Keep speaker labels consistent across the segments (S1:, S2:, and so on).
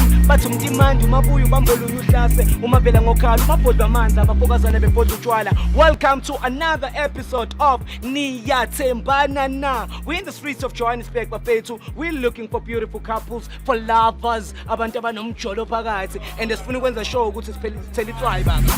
S1: cream bathi umtimandi umabuya ubambolunya uhlase umavela ngokhala umabhodwa amanzi abafokazana bebhodwa utshwala. Welcome to another episode of Niyathembana Na. We're in the streets of Johannesburg bafethu. We're looking for beautiful couples, for lovers, abantu abanomjolo phakathi, and sifuna ukwenza show ukuthi sithele itswayi baba.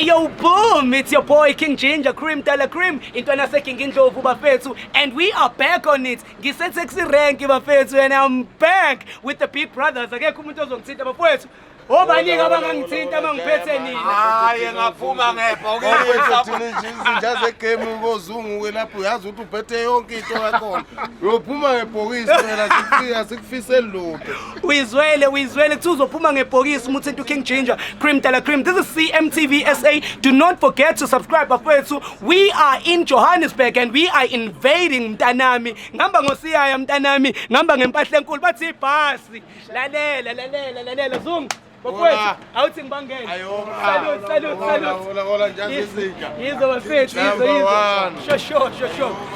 S1: Yo boom, it's your boy King Ginger, Cream Tala Cream, intwana seking indlovu bafethu, and we are back on it. Ngiset sexy rank bafethu, and I'm back with the big brothers. Akekho umuntu ozongithinta bafethu. Obaningi abangangithinta mangiphethe nina.
S2: Hayi ngaphuma ngebhokisi izinja zegame ngozungu lapho uyazi ukuthi uphethe yonke into yakhona. Uyophuma ngebhokisi phela sifika sikufiseli lutho.
S1: Uyizwele kuthi uzophuma ngebhokisi umuthi into King Ginger, Cream Tala Cream. This is CMTV SA. Do not forget to subscribe bafethu. We are in Johannesburg and we are invading Mtanami. Ngihamba ngosiyaya Mtanami, ngihamba ngempahla enkulu bathi ibhasi. Lalela zoom. Bafethu, awuthi ngibangene. Salute.
S2: Hola njani izinja.
S1: Yizo bafethu, yizo. Sure.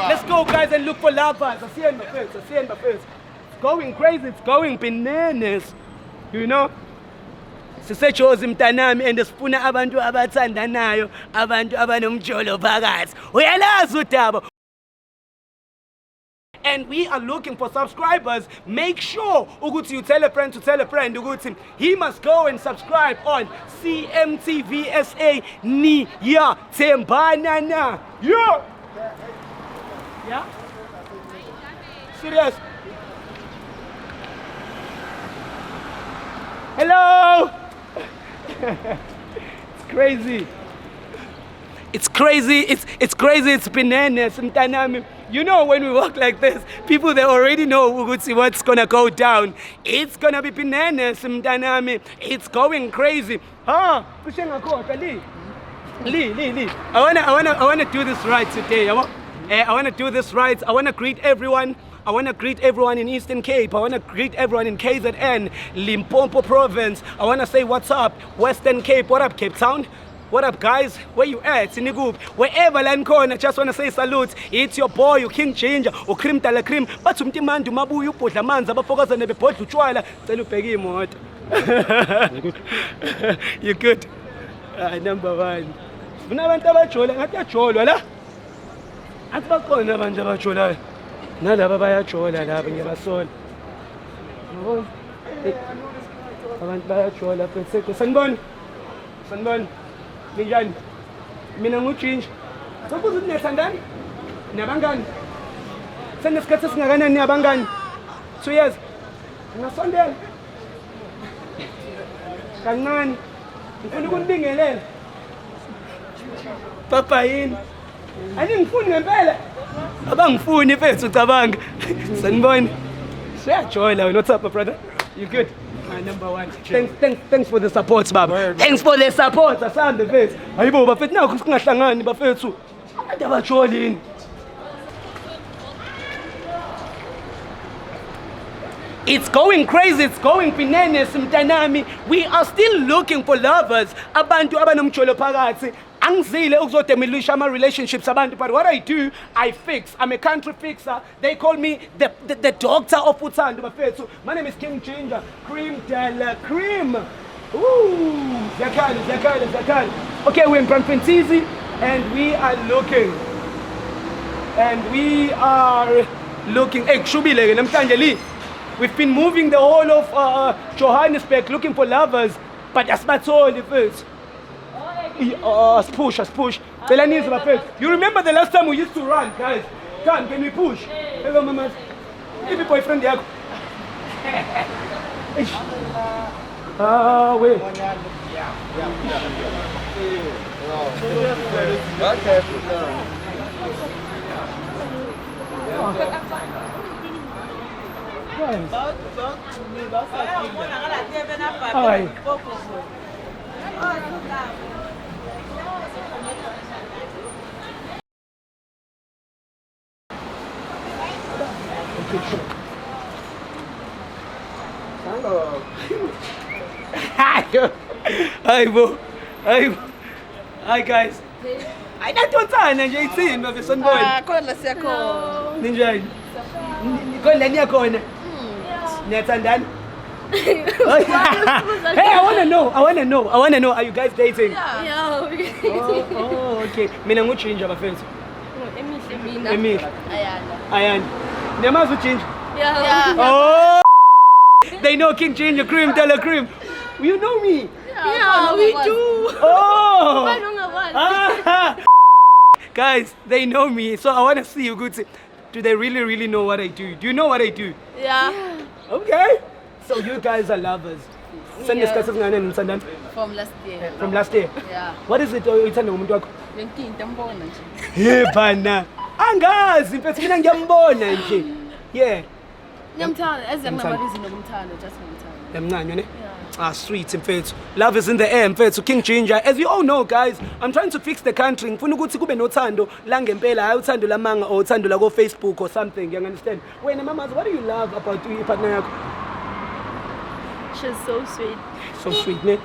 S1: Let's go guys and look for lovers. Asiyeni bafethu. It's going crazy, it's going bananas. You know? Sisejozi Mtanami and sifuna abantu abathandanayo, abantu abanomjolo phakathi. Uyalazi udaba. And we are looking for subscribers. Make sure ukuthi you tell a friend ukuthi he must go and subscribe on CMTV SA Niyathembana Na. Yeah? Serious? Hello? It's crazy, it's bananas, Mtanami. You know, when we walk like this, people, they already know what's gonna go down. It's gonna be bananas, Mtanami. It's going crazy. Lee. I wanna do this right today. I wanna do this right. I wanna greet everyone. I want to greet everyone in Eastern Cape. I want to greet everyone in KZN, Limpopo Province. I want to say what's up, Western Cape. What up, Cape Town? What up, guys? Where you at? Sinigub. Wherever land corner, I just want to say salute. It's your boy, you King Ginger, Cream Tala Cream. But umtimandi umabuya ubhodla amanzi abafokazana bebhodla utshwala. Cela ubheke imoto. You good? Number one. Funa abantu abajola, ngathi ajolwa la. Athi bakhona abantu abajolayo. Nalaba bayajola laba ngiyabasola. Yabona? Abantu bayajola bese sanibona. Ninjani? Mina nguJinja. Sokuthi ninethandani? Nabangani? Senesikhathi esingakanani nabangani? 2 years. Ngasondela. Kancane. Ngifuna ukunibingelela. Papa yini? Ngifuni ngempela. Abangifuni mfethu ucabanga. Sanibona. Siyajola wena. What's up, brother? You good? Number one. Thanks for the support, baba. Thanks for the support. Asante mfethu. Hayibo bafethu nakho singahlangani bafethu. Abantu abajolini. It's going crazy, it's going bananas, Mtanami. We are still looking for lovers. Abantu abanomjolo phakathi. Angizile ukuzodemilisha ama relationships abantu, but what I do, I fix. I'm a country fixer. They call me the doctor of uthando bafethu. My name is King Ginger, Cream Tala Cream. Ooh, Zakali. Okay, we're in Brandfontein and we are looking. Hey, Shubile, namhlanje Lee. We've been moving the whole of Johannesburg looking for lovers, but asibatholi first. Push. You remember the last time we used to run, guys? Come, can we push? Hello, mama. Give me boyfriend yakho. Wait. Hi guys. Ayinatonsana nje ithini bafisa nibone.
S3: Khona siyakhona.
S1: Ninjani? Khona niyakhona. Niyathandana? Hey, I wanna know. Are you guys dating?
S4: Yeah.
S1: Oh, okay. Mina nguJinja bafethu. Emihle. Ayana. Niyamazi uJinja?
S4: Yeah.
S1: Oh. They know King Ginger Cream, Della Cream. You know me?
S4: Yeah, we do.
S1: Oh.
S4: I don't know what.
S1: Ah. Guys, they know me, so I want to see you good. Do they really know what I do? Do you know what I do?
S4: Yeah.
S1: Okay. So you guys are lovers. Send this
S3: From last year.
S1: From last year.
S3: Yeah.
S1: What is it uthanda ngomuntu wakho?
S3: Lenkinto mbona nje.
S1: Hey bana. Angazi mfethu mina ngiyambona nje. Yeah.
S3: Ngiyamthanda, ezenginama reason okumthanda, just ngimthanda.
S1: Emncane ne? Ah, sweet mfethu. Love is in the air mfethu. King Ginger. As you all know guys, I'm trying to fix the country. Ngifuna ukuthi kube nothando la ngempela, hayi uthando lamanga or uthando la ko Facebook or something. You understand? Wena mama, what do you love about ipartner yakho?
S4: She's so sweet.
S1: So sweet ne?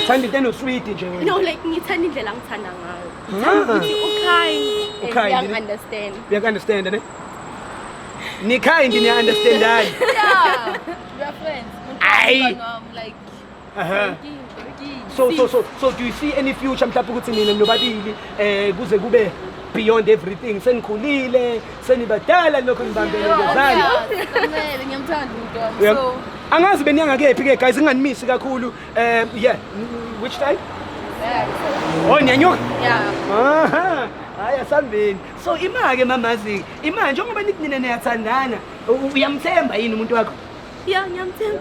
S1: Thandi teno sweet nje wena.
S4: No, like ngithanda indlela ngithanda ngayo.
S1: Ah.
S4: Ukind.
S1: Ukind,
S4: And
S1: ne?
S4: understand.
S1: You can understand ne? Ni kind ni understand that.
S3: Yeah. We are friends.
S1: Aye.
S3: Like
S1: Uh-huh.
S3: Frankie.
S1: So do you see any future mhlawumbe ukuthi mina nobabili kuze kube beyond everything senikhulile senibadala lokho nibambele ngezandla
S3: Yeah, ngiyamthanda umuntu wami.
S1: Yeah.
S3: So
S1: angazi beniyanga kephi ke guys inganimisi kakhulu yeah which time oh nyanyuka
S3: yeah.
S1: aha haya sambeni so imake mamazi imanje njengoba nithi nina niyathandana uyamthemba yini umuntu wakho
S4: Yeah, ngiyamthemba.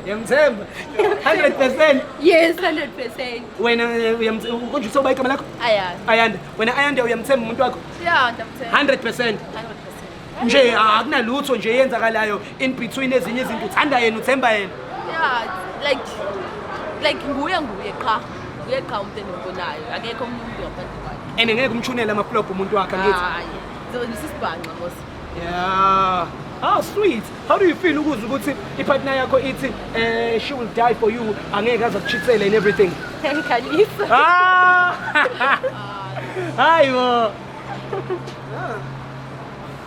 S1: yamthemba 100%.
S4: Yes, 100%.
S1: Wena konje usoba igama lakho Ayanda wena Ayanda uyamthemba umuntu wakho
S3: Yeah, ngiyamthemba.
S1: 100%. Nje akunalutho nje yenzakalayo in between ezinye izinto uthanda yena uthemba yena
S3: Yeah, like nguye qha. Nguye qha umuntu engibonayo. Akekho umuntu ngaphandle kwakhe.
S1: and ngeke umchunela ama flop umuntu wakhe ngithi
S3: Hayi. Zisibhanqa mos.
S1: yeah. Ah, sweet. How do you feel ukuzwa ukuthi ipartner yakho ithi she will die for you angeke aze akuchithele and everything?
S4: Khalifa.
S1: Hayibo.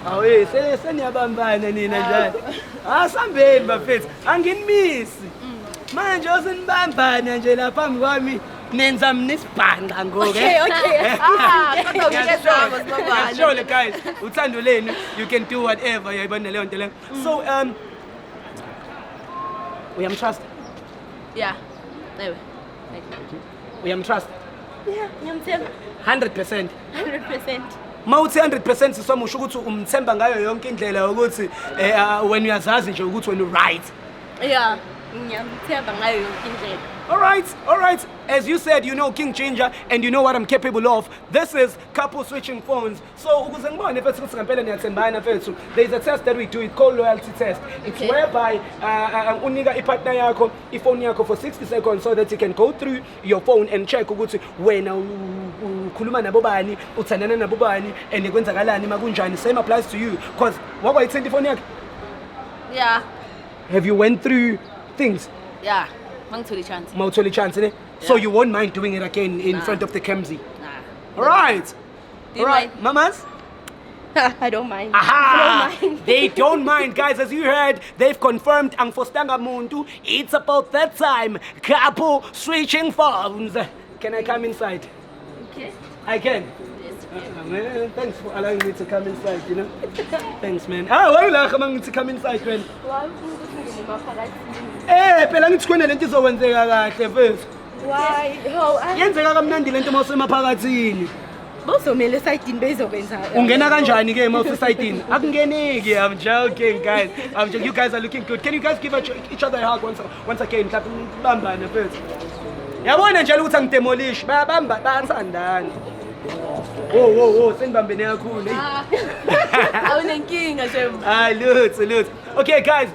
S1: Awe seniyabambana nina njalo. Sambeni bafethu. Anginimisi. Manje osenibambana nje lapha phambi kwami nenza mina isibhanqa ngoke.
S4: Okay.
S3: Kodwa ngiyezama sibambana.
S1: Surely guys, uthando lenu you can do whatever yayibona leyo nto leyo. So uyamtrust?
S3: Yeah. Ewe.
S1: Uyamtrust?
S4: Yeah, ngiyamthemba.
S1: 100%.
S4: 100%.
S1: Mawuthi 100% sisomusho ukuthi umthemba ngayo yonke indlela ukuthi when uyazazi nje ukuthi wena right.
S4: Yeah, ngiyamthemba ngayo yonke indlela.
S1: All right. As you said, you know King Ginger and you know what I'm capable of. This is couple switching phones. So, ukuze ngibone mfethu ukuthi ngempela niyathembana mfethu. There is a test that we do. It's called loyalty test. It's whereby unika ipartner yakho iphone yakho for 60 seconds so that you can go through your phone and check ukuthi wena ukhuluma nabo bani, uthandana nabo bani and kwenzakalani makunjani. Same applies to you because wakwayithinta iphone yakho.
S3: Yeah.
S1: Have you went through things?
S3: Yeah. Mangitholi chance.
S1: Mawutholi chance ne? So
S3: Yeah.
S1: you won't mind doing it again in front of the Kemzi?
S3: Nah.
S1: All right.
S3: Do you mind?
S1: Mamas?
S4: I don't mind.
S1: Aha!
S4: I don't mind.
S1: They don't mind, guys. As you heard, they've confirmed ang Fostanga Muntu. It's about that time. Couple switching phones. Can I come inside?
S4: Okay.
S1: I can.
S3: Yes.
S1: Man, thanks for allowing me to come inside, you know? Thanks, man. Why you like me to come inside, man? Phela ngithi khona lento izokwenzeka kahle mfethu.
S4: Why? How?
S1: Yenzeka kamnandi lento mawusemaphakathini.
S4: Bosomele sayidini bezokwenza.
S1: Ungena kanjani ke mawuse site-ini? Akungeneki. I'm joking guys. You guys are looking good. Can you guys give each other a hug once again? Mhlawumbe bambane mfethu. Yabona njalo ukuthi angidemolish. Bayabamba bayathandana. Oh, senibambene kakhulu.
S3: Awunenkinga nje.
S1: Lutho. Okay guys,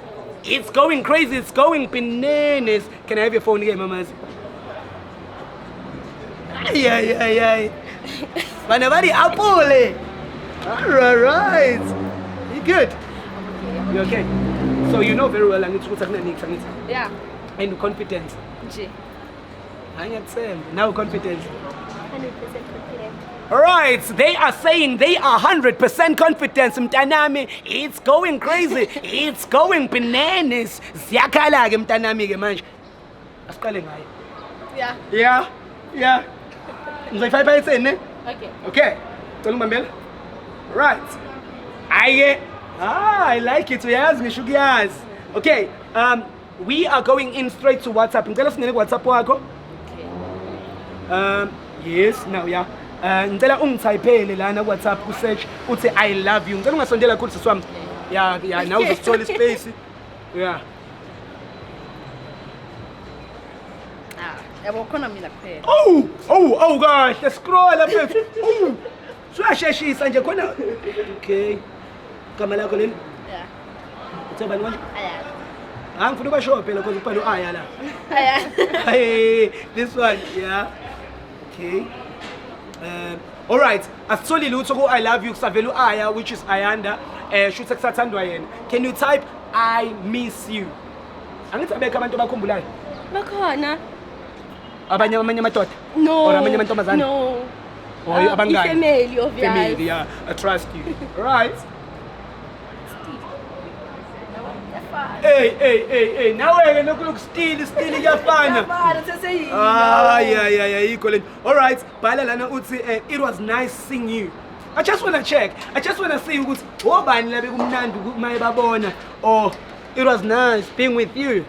S1: it's going crazy. It's going bananas. Can I have your phone again, mamas? Yeah. Bana bari apole. All right. You good? You okay? So you know very well angithi ukuthi akunaniki angithi.
S3: Yeah.
S1: And confident.
S3: Nje.
S1: Angiyathemba. Now confidence.
S4: 100% confident.
S1: Right, they are saying they are 100% confident. Mtanami, it's going crazy. It's going bananas. Siyakhala ke mtanami ke manje. Asiqale ngayo.
S4: Yeah.
S1: Yeah. Ngizoyifaka phakathi ne?
S4: Okay.
S1: Okay. Cela ungibambele. Right. I like it. Uyazi ngisho ukuyazi. Okay. We are going in straight to WhatsApp. Ngicela singene ku WhatsApp wakho. Yes, now yeah. Ngicela ungithypele lana ku WhatsApp ku search uthi I love you. Ngicela ungasondela kakhulu sisi wami. Yeah, now uzosithola ispace. Yeah.
S4: Yabo khona mina kuphela.
S1: Oh kahle scroll mfethu. Suyasheshisa nje khona. Okay. Igama lakho leli?
S4: Yeah.
S1: Uthemba manje?
S4: Aya.
S1: Ngifuna ubasho phela because ubhalo aya la.
S4: Aya.
S1: Hey, this one, yeah. Okay. All right. Asitholi lutho ku I love you kusavela uaya which is Ayanda. Shuthe kusathandwa yena. Can you type I miss you? Angithi abekho abantu bakhumbulayo.
S4: Bakhona.
S1: Amanye amadoda?
S4: No.
S1: Or amanye amantombazane?
S4: No.
S1: Or abangani?
S4: Family of yours.
S1: Family, yeah. I trust you. Right. Hey. Nawe ke look still kuyafana. Yeah, yikho le. All right. Bhala lana uthi it was nice seeing you. I just want to check. I just want to see ukuthi obani la bekumnandi maye babona. Oh, it was nice being with you.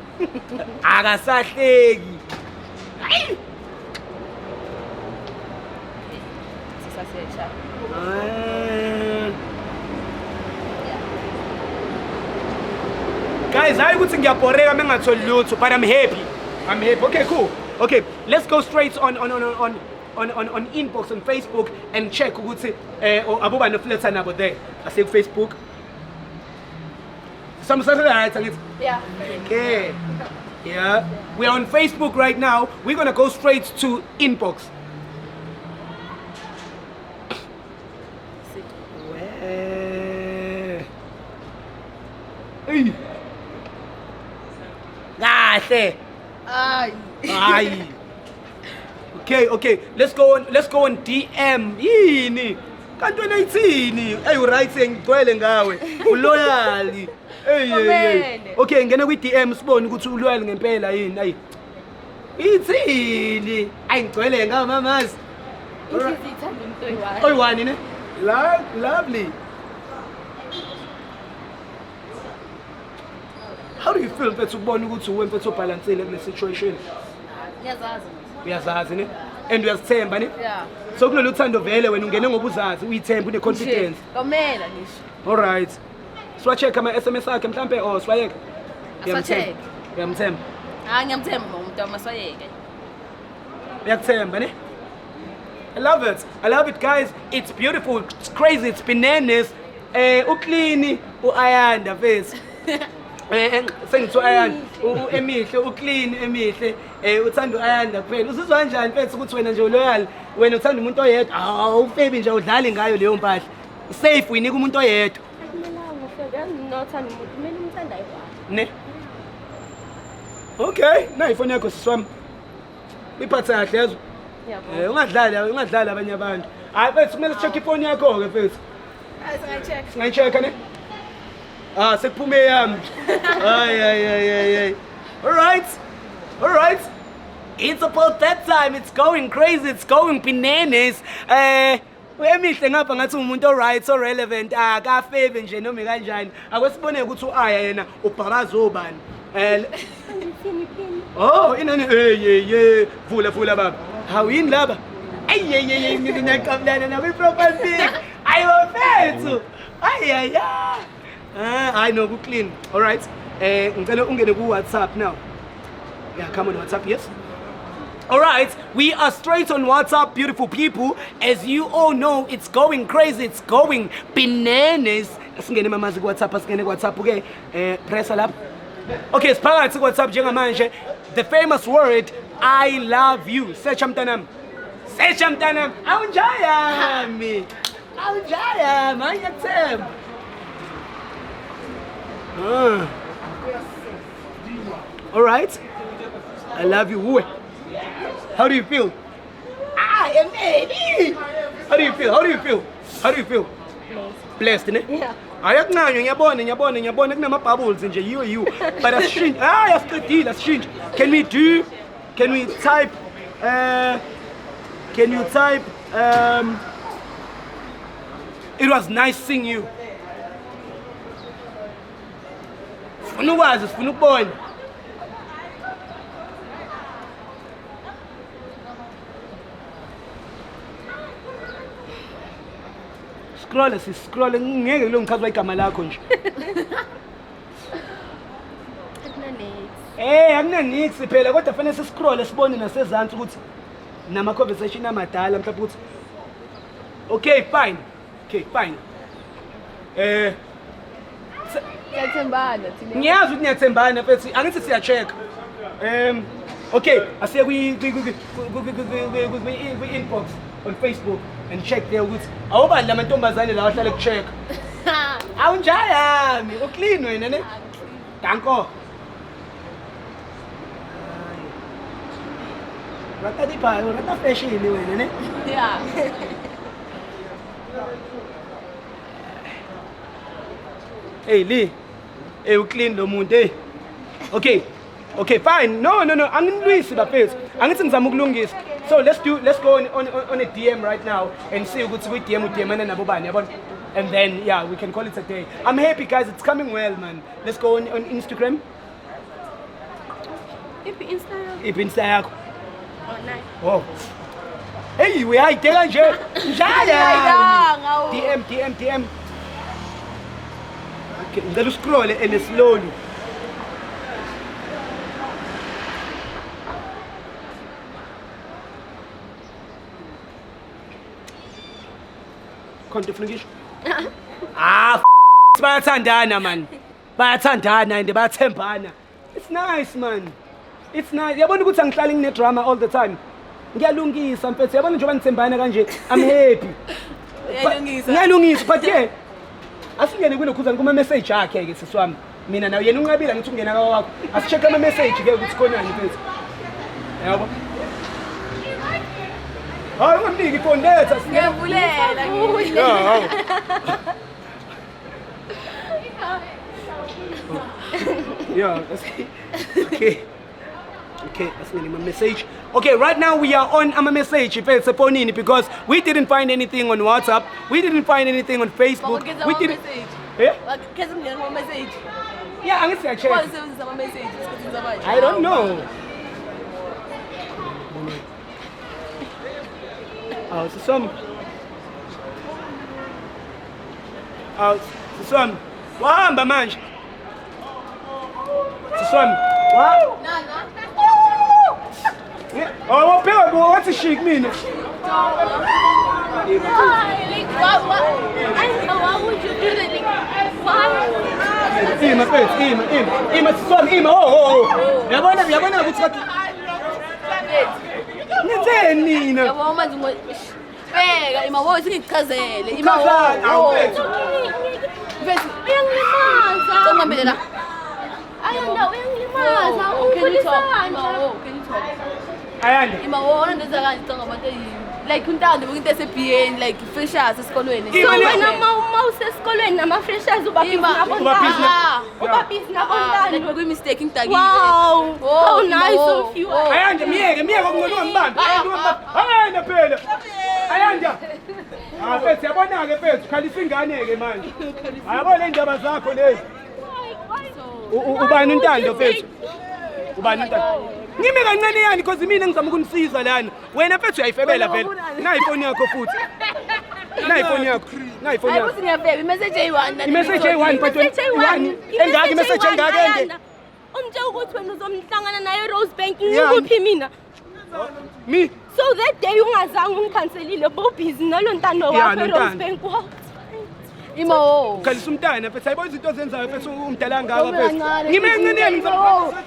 S1: Akasahleki. Hayi. Guys, hayi ukuthi ngiyaboreka mengatholi lutho, but I'm happy. Okay, cool. Okay, let's go straight on inbox on Facebook and check ukuthi abuba no flatter nabo there. I say Facebook. Some right,
S4: Yeah.
S1: okay. Yeah. We are on Facebook right now. We're gonna go straight to inbox. Hey. Kahle. Aye. Okay. Let's go on DM. Yini? Kanti wena ithini? Hey, right ngigcwele ngawe. Uloyal. Hey. Okay, ngena kwi DM sibone ukuthi uloyal ngempela yini. Ayi. Ithini? Ayi ngigcwele ngawe mamazi. Oyi-one ne? Lovely. How do you feel mfethu ukubona ukuthi uwe mfethu obalancele kule situation? Uyazazi ne? And uyazithemba ne?
S4: Yeah.
S1: So kulolu uthando vele wena ungene ngoba uzazi, uyithemba, une confidence.
S4: Komela ngisho.
S1: All right. Siwacheck ama SMS akhe mhlambe or siwayeke?
S4: Asiwacheck.
S1: Uyamthemba?
S4: Ngiyamthemba umuntu amaswayeke.
S1: Uyakuthemba ne? I love it guys. It's beautiful. It's crazy. It's bananas. Uclean uAyanda face. Sengithi uAyanda emihle uclean emihle uthanda uAyanda kuphela. Usizwa kanjani mfethu ukuthi wena nje uloyal, wena uthanda umuntu oyedwa? Awufebi nje udlali ngayo leyo mpahla. Safe uyinika umuntu oyedwa.
S4: Akumelanga ufebe nginothanda umuntu kumele umthandayo kwayo.
S1: Ne? Okay, na ifoni yakho siswami. Iphatha kahle yazo.
S4: Yabo.
S1: Ungadlali abanye abantu. Hayi mfethu kumele check ifoni yakho ke mfethu.
S4: Singayicheck.
S1: Singayichecka ne? Sekuphume yami. Ay. All right. It's about that time. It's going crazy. It's going bananas. Emihle ngapha ngathi umuntu alright, so relevant. Akafebe nje noma kanjani. Akwesibone ukuthi uaya yena ubhakaza obani. Oh, inani hey. Vula baba. How yini laba? Ay ngiyaqabulana nawe profile pic. Ayofethu. Ay. I know ku clean. All right. Ngicela ungene ku WhatsApp now. Yeah, come on WhatsApp, yes. All right, we are straight on WhatsApp, beautiful people. As you all know, it's going crazy. It's going bananas. Asingene mamazi ku WhatsApp, asingene ku WhatsApp ke press lapha. Okay, siphakathi ku WhatsApp njengamanje. The famous word I love you. Search mntanami. Awunjayami. Angiyathemba. All right. I love you. How do you feel? Ah, Emily! How do you feel? How do you feel? How do you feel? Blessed, ne?
S4: Yeah.
S1: Ayakuncanywa ngiyabona kunama bubbles nje you. But asishintshe. Ah, yasiqedile asishintshe. Can we type it was nice seeing you. Sifuna ukwazi, sifuna ukubona. Scroll ngeke lo ngichazwa igama lakho nje. Akunanix phela kodwa fanele siscroll sibone nasezantsi ukuthi nama conversation amadala mhlawumbe ukuthi okay fine.
S3: Siyathembana thina.
S1: Ngiyazi ukuthi niyathembana mfethu angithi siya check. Okay, asiye kwi inbox on Facebook and check there ukuthi awubani lamantombazane la ahlala kucheck. Awunjayami, uclean wena ne? Danko. Rata di pa, rata fashion wena ne?
S3: Yeah.
S1: Hey Lee. Hey, uclean lo muntu hey. Okay, fine. No. Angilwisi bafethu. Angithi ngizama ukulungisa. So let's go on a DM right now and see ukuthi we DM ana nabo bani yabona. And then yeah, we can call it a day. I'm happy guys, it's coming well man. Let's go on Instagram. If Insta yakho.
S4: Oh, nice.
S1: Oh. Hey, we ayidela nje. Njaya. DM. Okay, ngicela uscroll and slowly. Konto fungisho. Bayathandana man. Bayathandana and bayathembana. It's nice man. It's nice. Yabona ukuthi angihlali ngine drama all the time. Ngiyalungisa mfethu. Yabona njengoba ngithembana kanje. I'm happy. Ngiyalungisa but yeah. Asingene kulokhuzana kuma message akhe ke sisiwami. Mina nawe yena unqabila ngithi ungena kawa wakho. Asicheck ama message ke ukuthi konani mfethu. Yabo. Hayi ungamniki phone letha.
S3: Ngiyavulela.
S1: Yeah, okay, that's my message. Okay, right now we are on a message because we didn't find anything on WhatsApp, we didn't find anything on Facebook. We didn't. Yeah?
S3: Message.
S1: Yeah, I'm gonna check.
S3: Message.
S1: I don't know. Oh, some. Wahamba manje. Siswami. Wow. Oh, what's a chic mean?
S4: Why would you do that? Why? Ima, Siswami, oh. Yabona ukuthi ngenzeni nina?
S3: Yabo manje beka ima wo singichazele
S1: ima wo.
S3: Uyangilimaza. Ngambele la.
S4: Ayanda uyangilimaza. Ukulisana.
S1: Ayanda.
S3: Ima wo ndenza kanje ngabantu like untando into esebhiyeni like freshers esikolweni.
S4: So wena uma usesikolweni nama freshers ubabhizi nabontando.
S3: Kwi mistake ngidakile.
S4: Wow. How nice of you.
S1: Ayanda miyeke ngokunqoba mbamba. Ayanda phela. Ayanda. Mfethu yabona ke mfethu khalisa ingane ke manje. Ayabona indaba zakho lezi. Ubani untando mfethu? Ubani untando? Ngime kancane yani because mina ngizama ukunisiza lana. Wena mfethu uyayifebela vela. Na iphone yakho futhi. Na iphone yakho.
S3: Ayikuthi ngiyabheka message eyi1.
S1: Message eyi1 but engaki message engaki ende?
S4: Umtshela ukuthi wena uzomhlangana naye Rosebank ngikuphi mina?
S1: Me?
S4: So that day ungazange ungikhanselile bo busy nalontando wakho Rosebank.
S3: Ima wo.
S1: Khalisa umntana mfethu ayibona izinto zenzayo mfethu umdala ngaka mfethu. Ngime enceneni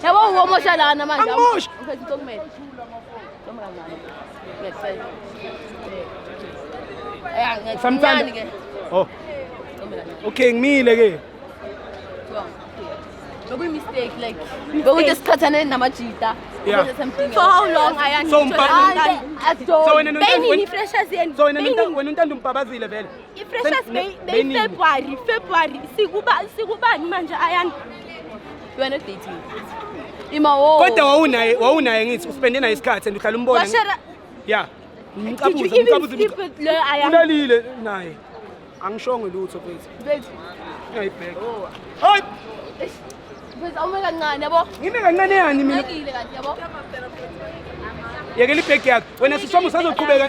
S3: yabo uwomoshalana manje.
S1: Angimosha.
S3: Mfethu ntokumele.
S1: Sometimes. Oh. Okay, ngimile ke.
S3: Lokuyi mistake like. Bekuthi sikhathane namajita.
S1: Yeah.
S4: For how long Ayan?
S1: So, So wena
S4: Benini freshers yeni.
S1: So wena untanda umpabazile vele.
S4: I-freshers February sikubani manje Ayan?
S3: You are not dating. Imawo.
S1: Kodwa wawunaye ngithi uspende naye isikhathi and uhlala umbona. Yeah.
S4: Did you even sleep with le Ayan?
S1: Ulalile naye. Angishongo lutho mfethu.
S3: Mfethu.
S1: Ngiyibheka. Hayi.
S3: Mfethu awume kancane yabo.
S1: Ngime kancane yani mina.
S3: Ngiyile kanti yabo.
S1: Yekela ibheki yakho. Wena sishomo sazoqhubeka.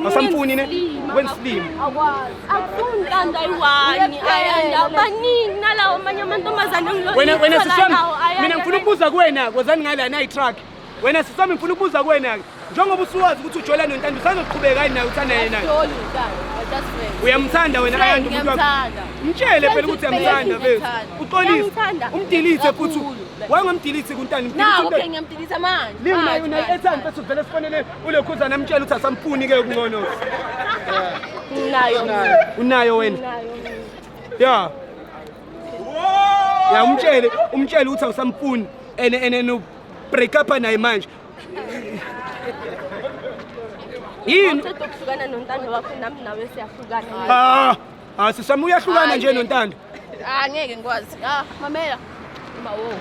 S1: Awusamfuni ne? When slim.
S4: Akufuni kanda ayi-1 Ayan. Abaningi nalawo amanye amantombazane
S1: Wena sishomo mina ngifuna ukubuza kuwena kwazani ngala na i-truck. Wena sishomo ngifuna ukubuza kuwena njengoba usuwazi ukuthi ujola nontando usazoqhubeka yini naye uthanda yena. Uyamthanda wena Ayan umuntu wakho. Mtshele phela ukuthi uyamthanda bese. Uxolise. Umdilithe futhi. Wangamdilithe kuntando.
S3: Na okay ngiyamdilitha manje.
S1: Lima una-airtime bese uvele sifonele uLekhuza mtshele ukuthi asamfuni ke kungono. Unayo wena. Yeah. Ya umtshele ukuthi awusamfuni ene no break up naye manje. Yini?
S4: Ukuhlukana nontando wakho nami nawe siyahlukana.
S1: Sisami uyahlukana nje nontando.
S3: Ngeke ngikwazi. Mamela. Imawo.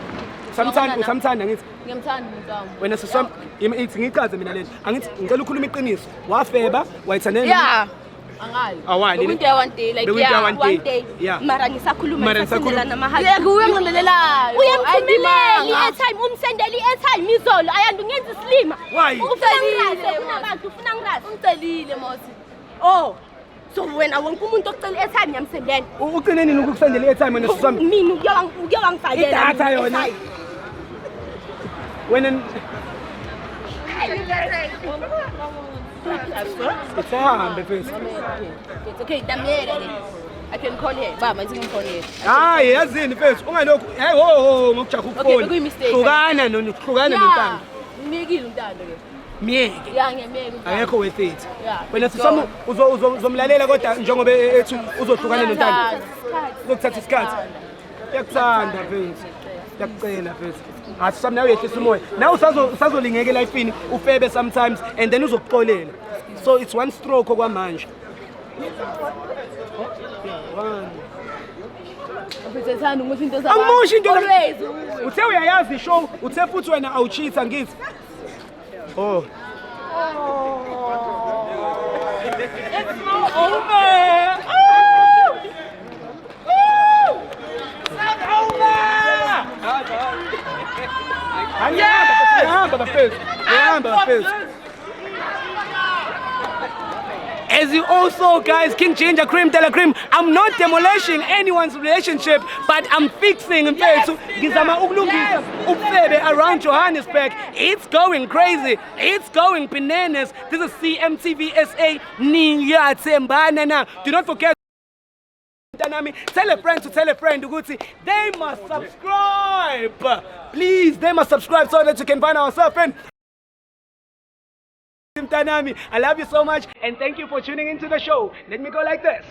S1: Usamthanda ngithi.
S3: Ngiyamthanda umntwana.
S1: Wena sisami ithi ngichaze mina lento. Angithi ngicela ukhuluma iqiniso. Wafeba wayithandela.
S3: Yeah. Angayi.
S1: Awali.
S3: One day like
S4: One day.
S1: Yeah.
S4: Mara nisakhuluma sasendela mahali.
S3: Yeke uyangilandelayo.
S4: Uyamthumelela i-airtime umsendela i-airtime izolo Ayandu ngenza islima.
S1: Why?
S4: Ufuna ngirazi.
S3: Umcelile mosi.
S4: Oh. So wena wonke umuntu ocela i-airtime ngiyamsendela.
S1: Ucine nini ukukusendela i-airtime wena sisami?
S4: Mina uke wangifakela.
S1: Idatha yona. Wena Isahambe mfethu.
S3: It's okay, damyeke ke. I can call her. Baba, ngimfonele.
S1: Hayi yazini mfethu ungalokhu hey ho ngokujaha ukufona. Hlukana nontando.
S3: Ngimekile untando ke.
S1: Miyeke.
S3: Yeah, ngiyameka.
S1: Akekho worth it.
S3: Yeah.
S1: Wena sisami uzomlalela kodwa njengoba ethi uzohlukana nontando. Uzokuthatha isikhathi. Yakuthanda mfethu. Yakucela mfethu. Asisami nawe yehlisa umoya. Nawe usazolingeke lifeini ufebe sometimes and then uzokuxolela. So it's one stroke okwamanje.
S3: Mfethu ngisho into zakho.
S1: Angimushi into
S3: always.
S1: Uthe uyayazi show, uthe futhi wena awuchitha ngithi. Oh. It's not over. It's over. As you all saw, guys, King Ginger Cream Tela Cream, I'm not demolishing anyone's relationship, but I'm fixing around Johannesburg. It's going crazy. It's going bananas. This is CMTV SA. Do not forget. Tell a friend to tell a friend ukuthi they must subscribe. Please, they must subscribe so that you can find ourselves. I love you so much and thank you for tuning into the show. Let me go like this.